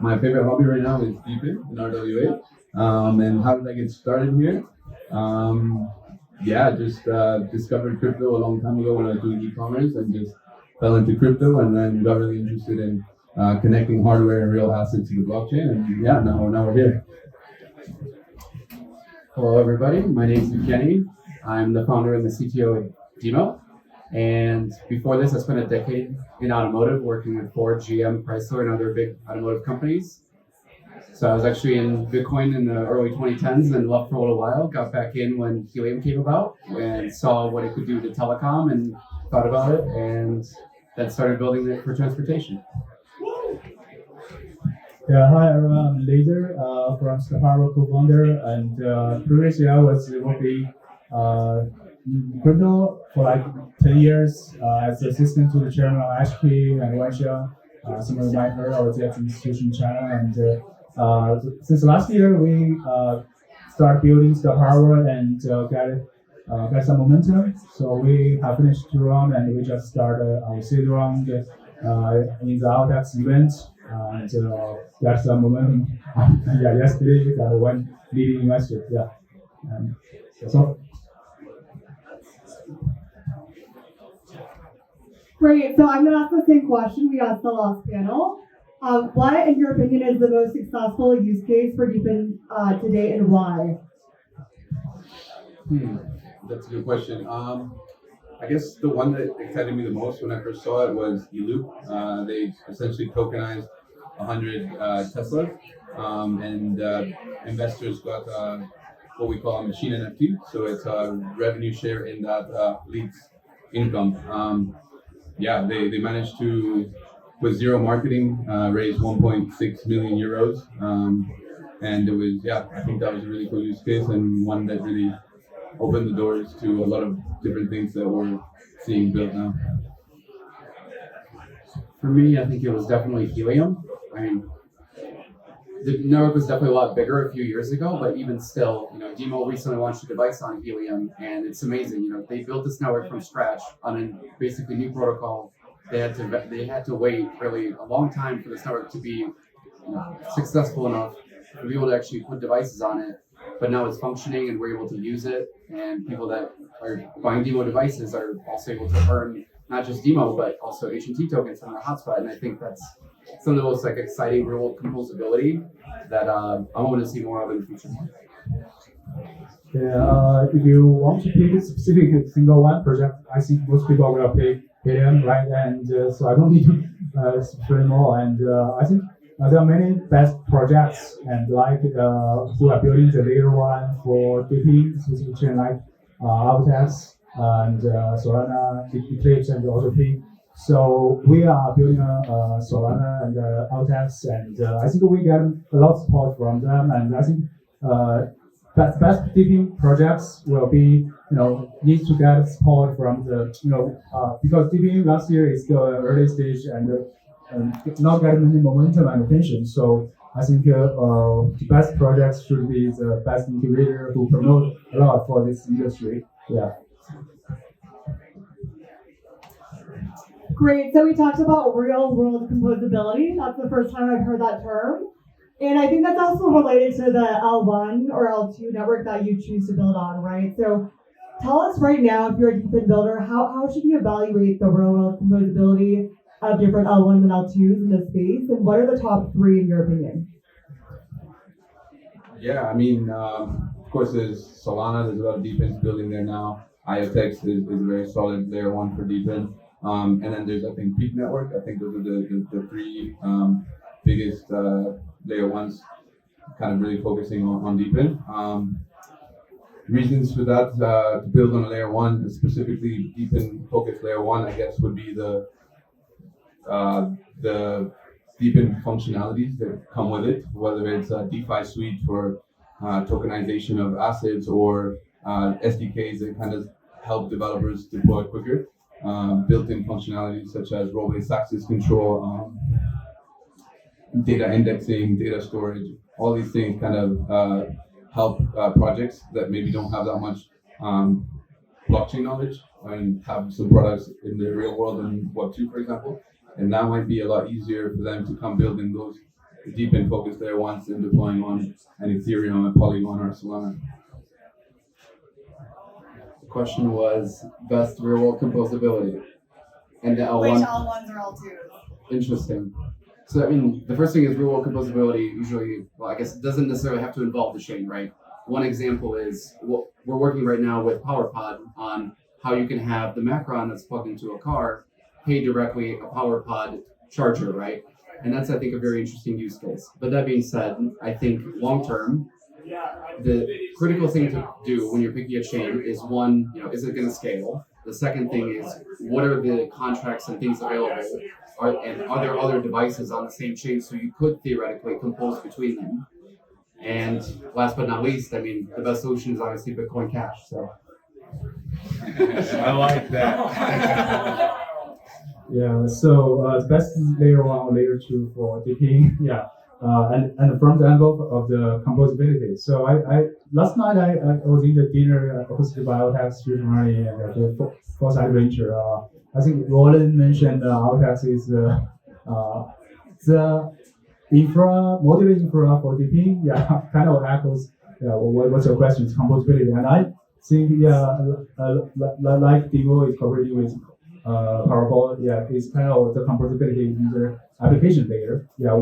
my favorite hobby right now is DePIN in RWA. And how did I get started here? Just discovered crypto a long time ago when I was doing e-commerce and just fell into crypto and then got really interested in connecting hardware and real assets to the blockchain. And yeah, now we're here. Hello, everybody. My name is Yevgeny. I'm the founder and the CTO at DIMO. And before this, I spent a decade in automotive working with Ford, GM, Chrysler, and other big automotive companies. So I was actually in Bitcoin in the early 2010s and left for a little while, got back in when Helium came about and saw what it could do to telecom and thought about it and then started building it for transportation. Yeah, hi everyone, I'm Laser from Starpower co-founder, and previously I was working in crypto for like 10 years as assistant to the chairman of HP and Mauricio. Some of you might heard of the institution in China, and since last year we started building Starpower and get some momentum. So we have finished 2 rounds and we just started our 3rd round in the Altex event. And that's some momentum. Yesterday got one leading investor. Yeah, and that's all. Great. So I'm going to ask the same question we asked the last panel. What, in your opinion, is the most successful use case for DePIN to date, and why? That's a good question. I guess the one that excited me the most when I first saw it was eLoop. They essentially tokenized 100 Teslas, and investors got what we call a machine NFT. So it's a revenue share in that fleet's income. They managed to, with zero marketing, raise 1.6 million euros. And it was, I think that was a really cool use case and one that really opened the doors to a lot of different things that we're seeing built now. For me, I think it was definitely Helium. I mean, the network was definitely a lot bigger a few years ago, but even still, DIMO recently launched a device on Helium, and it's amazing. They built this network from scratch on a basically new protocol. They had to wait really a long time for this network to be successful enough to be able to actually put devices on it. But now it's functioning, and we're able to use it. And people that are buying DIMO devices are also able to earn not just DIMO, but also HNT tokens from their hotspot. And I think that's some of the most exciting real-world composability that I want to see more of in the future. Yeah, if you want to pick a specific single one project, I think most people will pick Helium, right? And so I don't need to explain more. And I think there are many best projects, and who are building the layer one for DePIN, specific chain like Altex and Solana, Eclipse, and also DePIN. So we are building Solana and Altex, and I think we get a lot of support from them. And I think best DePIN projects will be, need to get support from the, because DePIN last year is still early stage and not getting any momentum and attention. So I think the best projects should be the best incubator who promote a lot for this industry. Yeah. Great. So we talked about real-world composability. That's the first time I've heard that term. And I think that's also related to the L1 or L2 network that you choose to build on, right? So tell us right now, if you're a DePIN builder, how should you evaluate the real-world composability of different L1s and L2s in this space? And what are the top 3 in your opinion? Yeah, I mean, of course, there's Solana. There's a lot of DePINs building there now. IoTeX is a very solid layer 1 for DePIN. And then there's, I think, Peak Network. I think those are the 3 biggest layer 1s kind of really focusing on DePIN. Reasons for that, to build on a layer 1, specifically DePIN focused layer 1, I guess, would be the DePIN functionalities that come with it, whether it's a DeFi suite for tokenization of assets or SDKs that kind of help developers deploy quicker. Built-in functionalities such as role-based access control, data indexing, data storage, all these things kind of help projects that maybe don't have that much blockchain knowledge and have some products in the real world in Web2, for example. And that might be a lot easier for them to come build in those DePIN focus there once in deploying on an Ethereum, a Polygon, or a Solana. The question was best real-world composability. And the Which L1. L1s or L2s? Interesting. So, I mean, the first thing is real-world composability usually, well, I guess it doesn't necessarily have to involve the chain, right? One example is, well, we're working right now with PowerPod on how you can have the Macron that's plugged into a car pay directly a PowerPod charger, right? And that's, I think, a very interesting use case. But that being said, I think long-term, the critical thing to do when you're picking a chain is one, is it going to scale? The second thing is, what are the contracts and things available? Are there other devices on the same chain so you could theoretically compose between them? And last but not least, I mean, the best solution is obviously Bitcoin Cash. So I like that. Yeah, so best layer 1 or layer 2 for DePIN, yeah. And from the angle of the composability. So I last night I was in the dinner hosted by Altex, Huge Money, and the Foresight Venture. I think Roland mentioned Altex is the modular infra for DePIN. Yeah, kind of echoes. Yeah, what's your question? It's composability, and I think like DIMO is cooperating with Powerball. Yeah, it's kind of the composability user application layer. Yeah,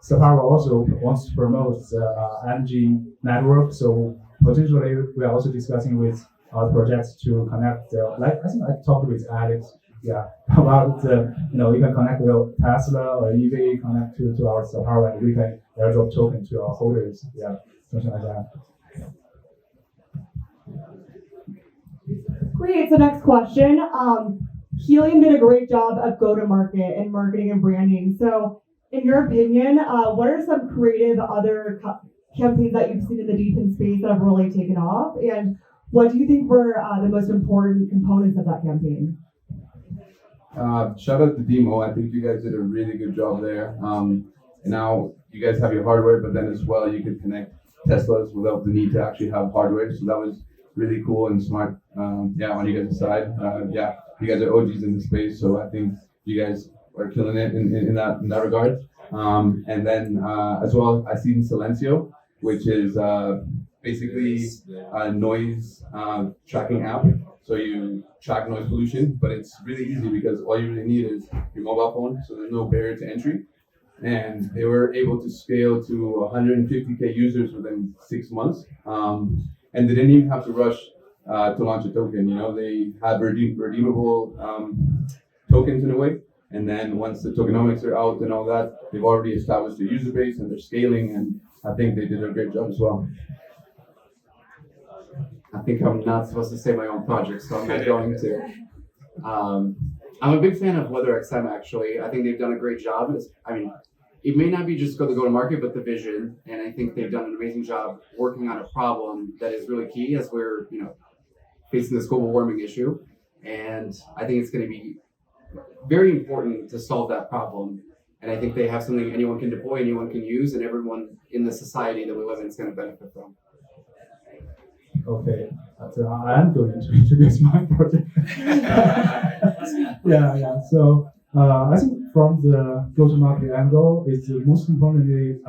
Starpower also wants to promote the energy network, so potentially we are also discussing with our projects to connect. I think I talked with Alex, about you can connect with Tesla or EV, connect to our Starpower, and we can airdrop token to our holders. Yeah, something like that. Great. So next question. Helium did a great job of go-to-market and marketing and branding. So, in your opinion, what are some creative other campaigns that you've seen in the DePIN space that have really taken off? And what do you think were the most important components of that campaign? Shout out to DIMO. I think you guys did a really good job there. Now you guys have your hardware, but then as well you could connect Teslas without the need to actually have hardware. So that was really cool and smart. On you guys' side. You guys are OGs in the space, so I think you guys are killing it in that regard. And then as well, I seen Silencio, which is basically a noise tracking app. So you track noise pollution, but it's really easy because all you really need is your mobile phone, so there's no barrier to entry. And they were able to scale to 150K users within 6 months. And they didn't even have to rush to launch a token. They have redeemable tokens in a way. And then once the tokenomics are out and all that, they've already established a user base and they're scaling. And I think they did a great job as well. I think I'm not supposed to say my own project, so I'm not going to. I'm a big fan of WeatherXM, actually. I think they've done a great job. It may not be just go to market, but the vision. And I think they've done an amazing job working on a problem that is really key as we're, facing this global warming issue. And I think it's going to be very important to solve that problem. And I think they have something anyone can deploy, anyone can use, and everyone in the society that we live in is going to benefit from. Okay, so I am going to introduce my project. So I think from the go-to-market angle, it's most importantly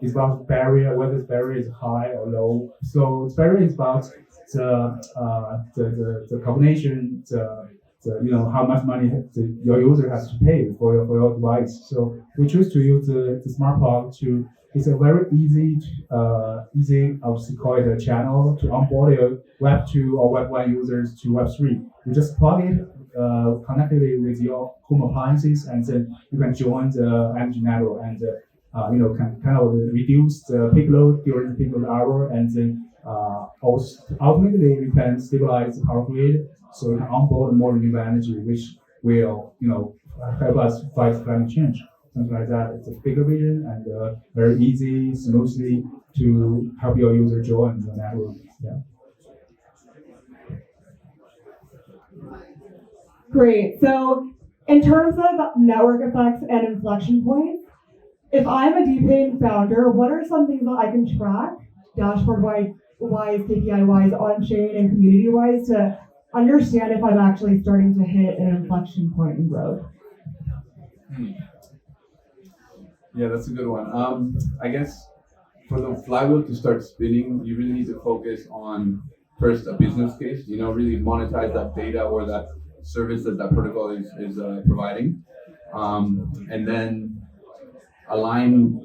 is about barrier, whether the barrier is high or low. So the barrier is about the combination, how much money your user has to pay for your device. So we choose to use the smart plug to. It's a very easy, obviously call it a channel to onboard your Web 2 or Web 1 users to Web 3. You just plug it, connect it with your home appliances, and then you can join the energy network and can kind of reduce the peak load during the peak load hour, and then also ultimately you can stabilize the power grid, so you can onboard more renewable energy, which will help us fight climate change. Something like that. It's a bigger vision and very easy, smoothly to help your user join the network. Yeah. Great. So, in terms of network effects and inflection points, if I'm a DePIN founder, what are some things that I can track, dashboard-wise, KPI-wise, on-chain, and community-wise, to understand if I'm actually starting to hit an inflection point in growth? Yeah, that's a good one. I guess for the flywheel to start spinning, you really need to focus on first a business case. Really monetize that data or that service that protocol is providing, and then align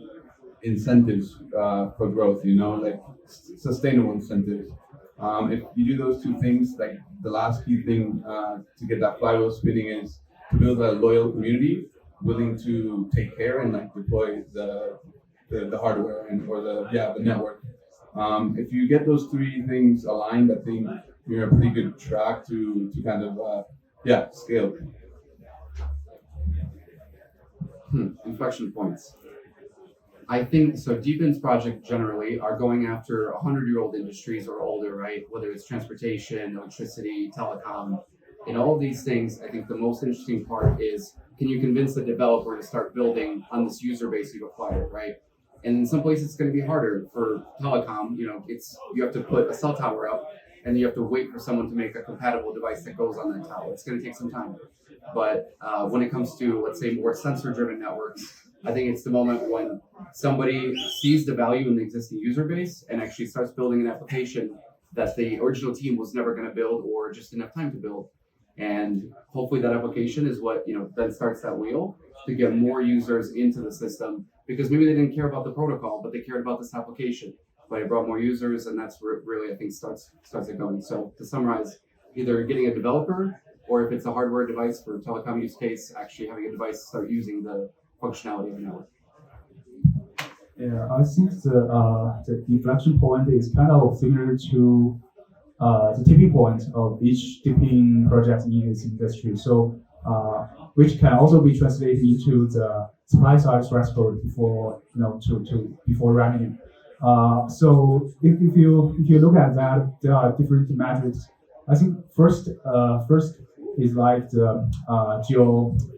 incentives for growth. Like sustainable incentives. If you do those two things, like the last key thing to get that flywheel spinning is to build a loyal community willing to take care and like deploy the hardware or the network. If you get those three things aligned, I think you're on a pretty good track to kind of scale. Inflection points. I think so. DePIN's project generally are going after 100-year-old industries or older, right? Whether it's transportation, electricity, telecom, and all of these things. I think the most interesting part is, can you convince the developer to start building on this user base you've acquired, right? And in some places it's going to be harder. For telecom, you have to put a cell tower up, and you have to wait for someone to make a compatible device that goes on that tower. It's going to take some time. But when it comes to, let's say, more sensor-driven networks, I think it's the moment when somebody sees the value in the existing user base and actually starts building an application that the original team was never going to build or just enough time to build. And hopefully that application is what then starts that wheel to get more users into the system, because maybe they didn't care about the protocol, but they cared about this application. But it brought more users, and that's where it really, I think, starts it going. So to summarize, either getting a developer, or if it's a hardware device for telecom use case, actually having a device start using the functionality of the network. Yeah, I think the inflection point is kind of similar to the tipping point of each DePIN project in its industry. So, which can also be translated into the supply side threshold before before revenue. So if you look at that, there are different metrics. I think first is like the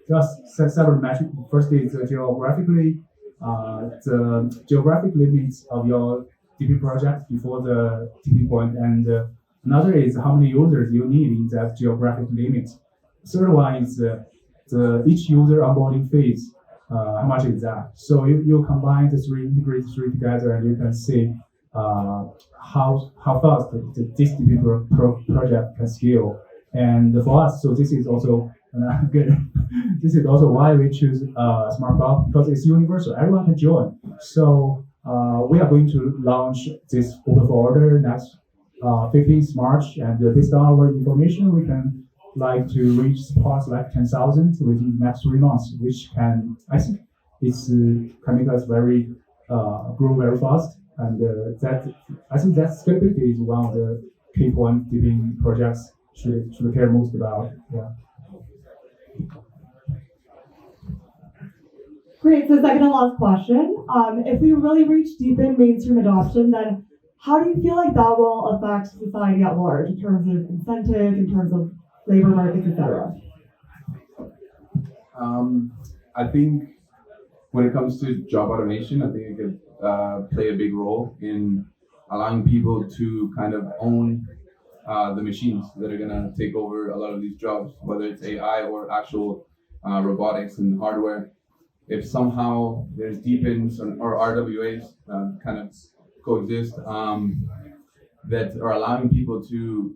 just several metrics. First is geographically the geographic limits of your DePIN project before the tipping point, and another is how many users you need in that geographic limit. Third one is the each user onboarding phase. How much is that? So you combine the three, integrate the three together, and you can see how fast this DePIN project can scale. And for us, so this is also good. This is also why we choose Smart Cloud, because it's universal. Everyone can join. So we are going to launch this open for order next 15th March, and based on our information, we can like to reach spots like 10,000 within the next 3 months, which I think can make us very grow very fast, and I think that scalability is one of the key points DePIN projects should care most about. Yeah. Great. So second and last question. If we really reach DePIN mainstream adoption, then how do you feel like that will affect society at large in terms of incentives, in terms of labor markets, etc.? I think when it comes to job automation, I think it could play a big role in allowing people to kind of own the machines that are going to take over a lot of these jobs, whether it's AI or actual robotics and hardware. If somehow there's DePINs or RWAs kind of coexist that are allowing people to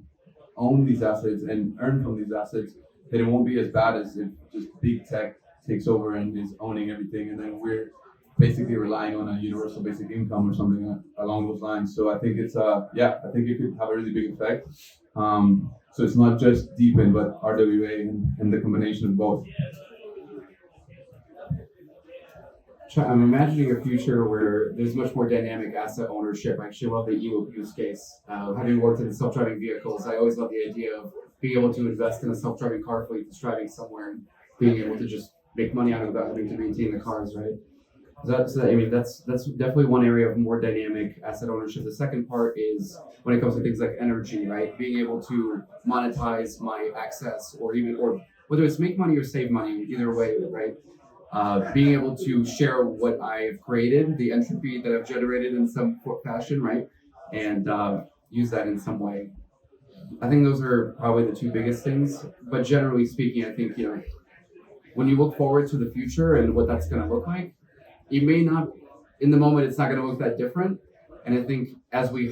own these assets and earn from these assets, then it won't be as bad as if just big tech takes over and is owning everything, and then we're basically relying on a universal basic income or something along those lines. So I think it's I think it could have a really big effect. So it's not just DePIN, but RWA and the combination of both. I'm imagining a future where there's much more dynamic asset ownership. I actually love the ELOP use case. Having worked in self-driving vehicles, I always love the idea of being able to invest in a self-driving car fleet that's driving somewhere and being able to just make money out of it without having to maintain the cars, right? That's definitely one area of more dynamic asset ownership. The second part is when it comes to things like energy, right? Being able to monetize my access, or whether it's make money or save money, either way, right? Being able to share what I've created, the entropy that I've generated in some fashion, right? And use that in some way. I think those are probably the two biggest things. But generally speaking, I think, when you look forward to the future and what that's going to look like, it may not, in the moment, it's not going to look that different. And I think as we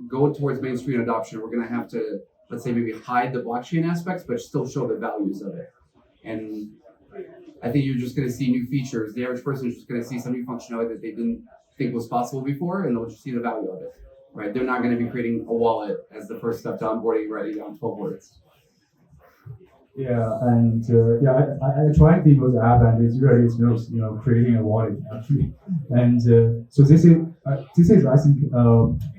go towards mainstream adoption, we're going to have to, let's say, maybe hide the blockchain aspects, but still show the values of it. And I think you're just going to see new features. The average person is just going to see some new functionality that they didn't think was possible before, and they'll just see the value of it. Right? They're not going to be creating a wallet as the first step to onboarding writing down 12 words. Yeah, and I tried DIMO's app, and it's really smooth, creating a wallet actually. And so this is I think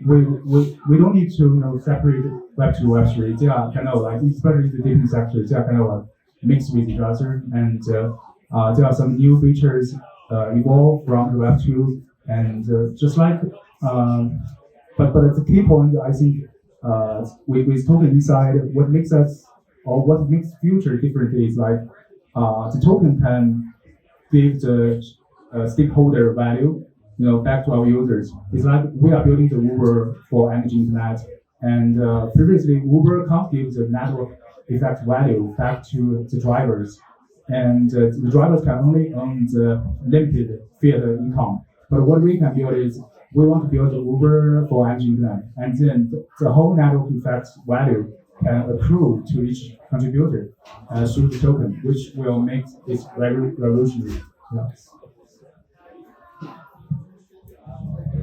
we don't need to separate Web2 Web3. They are kind of like, especially the DePIN sector, they are kind of mixed with each other, and there are some new features evolved from the Web2, and just like but the key point, I think, with token inside, what makes us, or what makes future different is like the token can give the stakeholder value, back to our users. It's like we are building the Uber for energy internet, and previously Uber can't give the network effect value back to the drivers, and the drivers can only earn the limited fiat income. But what we can build is, we want to build the Uber for energy internet, and then the whole network effect value can accrue to each contributor through the token, which will make it revolutionary. Yes.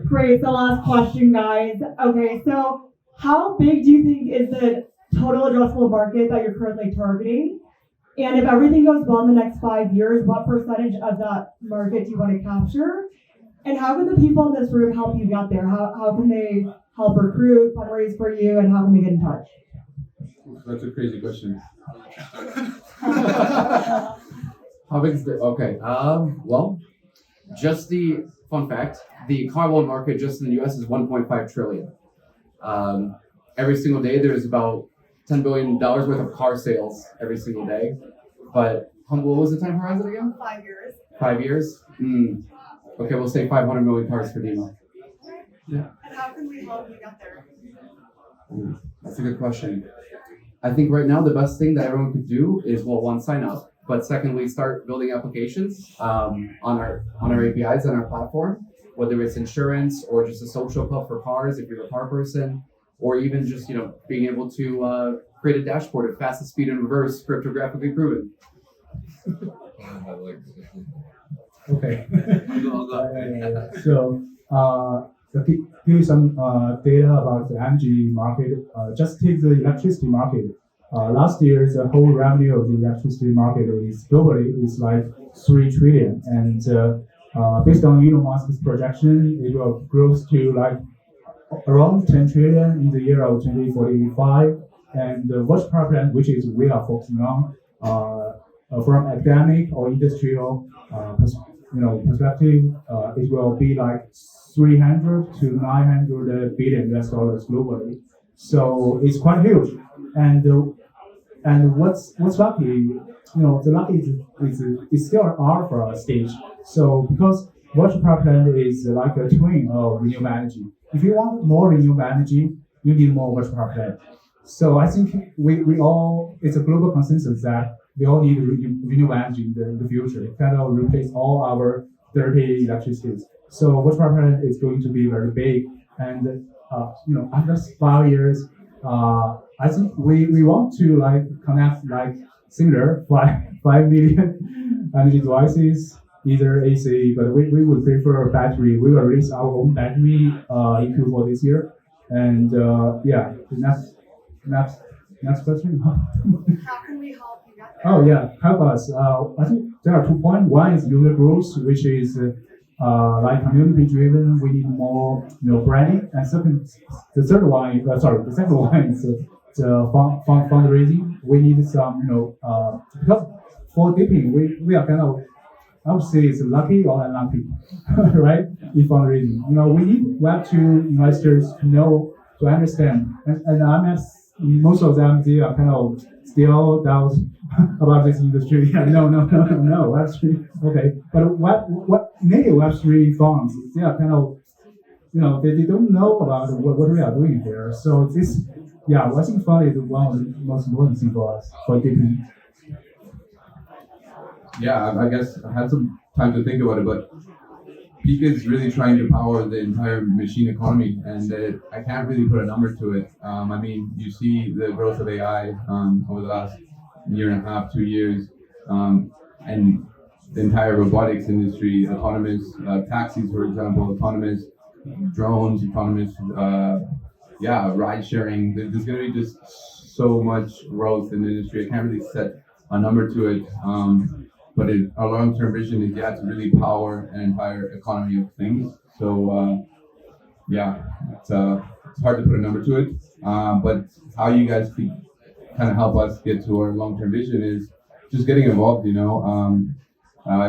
Great. So last question, guys. Okay, so how big do you think is the total addressable market that you're currently targeting? And if everything goes well in the next 5 years, what percentage of that market do you want to capture? And how can the people in this room help you get there? How can they help recruit, fundraise for you, and how can they get in touch? That's a crazy question. How big is the, okay, well, just the fun fact, the car loan market just in the US is 1.5 trillion. Every single day there's about $10 billion worth of car sales every single day. But what was the time horizon again? 5 years. 5 years? Okay, we'll say 500 million cars for DIMO. Yeah. And how can we help you get there? That's a good question. I think right now the best thing that everyone could do is, well, one, sign up, but secondly, start building applications on our APIs on our platform, whether it's insurance or just a social club for cars if you're a car person, or even just being able to create a dashboard at fastest speed in reverse, cryptographically proven. Okay. So to give you some data about the energy market, just take the electricity market. Last year, the whole revenue of the electricity market is globally is like 3 trillion, and based on Elon Musk's projection, it will grow to like around 10 trillion in the year of 2045. And watch power plant, which is we are focusing on, from academic or industrial perspective, it will be like 300 to 900 billion US dollars globally. So it's quite huge. And what's lucky, the lucky is still our stage. So because water power plant is like a twin of renewable energy. If you want more renewable energy, you need more water power plant. So I think we all, it's a global consensus that we all need renewable energy in the future. It kind of replace all our dirty electricities. So water power plant is going to be very big. And after 5 years, I think we want to like connect like similar 5 million energy devices, either AC, but we would prefer battery. We will release our own battery in Q4 this year. And the next question. How can we help you get there? Oh yeah, help us. I think there are 2 points. One is user growth, which is like community driven. We need more branding. And the second one is the fundraising. We need some because for DePIN we are kind of, I would say it's lucky or unlucky, right? In fundraising, we need Web2 investors to understand, and most of them, they are kind of still doubt about this industry. No, Web3, okay. But what native Web3 funds, they are kind of, they don't know about what we are doing here. So this, I think fund is one of the most important things for us, for DePIN. Yeah, I guess I had some time to think about it, but Peak is really trying to power the entire machine economy, and I can't really put a number to it. I mean, you see the growth of AI over the last year and a half, 2 years, and the entire robotics industry, autonomous taxis, for example, autonomous drones, autonomous, ride sharing. There's going to be just so much growth in the industry. I can't really set a number to it. But our long-term vision is to really power an entire economy of things. So it's hard to put a number to it. But how you guys can kind of help us get to our long-term vision is just getting involved. If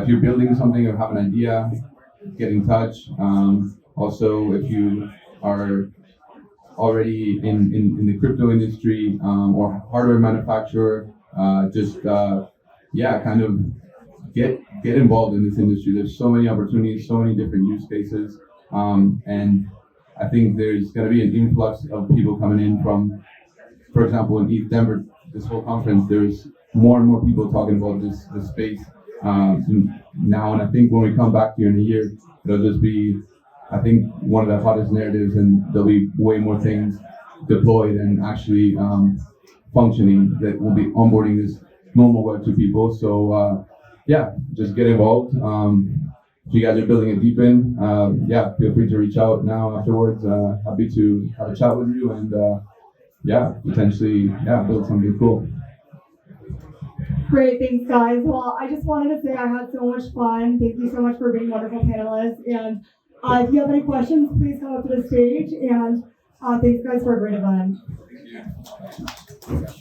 you're building something or have an idea, get in touch. Also, if you are already in the crypto industry or hardware manufacturer, kind of get involved in this industry. There's so many opportunities, so many different use cases, and I think there's going to be an influx of people coming in from, for example, in EthDenver, this whole conference. There's more and more people talking about this space now, and I think when we come back here in a year, it'll just be, I think, one of the hottest narratives, and there'll be way more things deployed and actually functioning that will be onboarding this normal Web 2 people. So just get involved. If you guys are building a DePIN, feel free to reach out now afterwards. Happy to have a chat with you and potentially build something cool. Great, thanks guys. Well, I just wanted to say I had so much fun. Thank you so much for being wonderful panelists. And if you have any questions, please come up to the stage. And thanks guys for a great event. Thank you.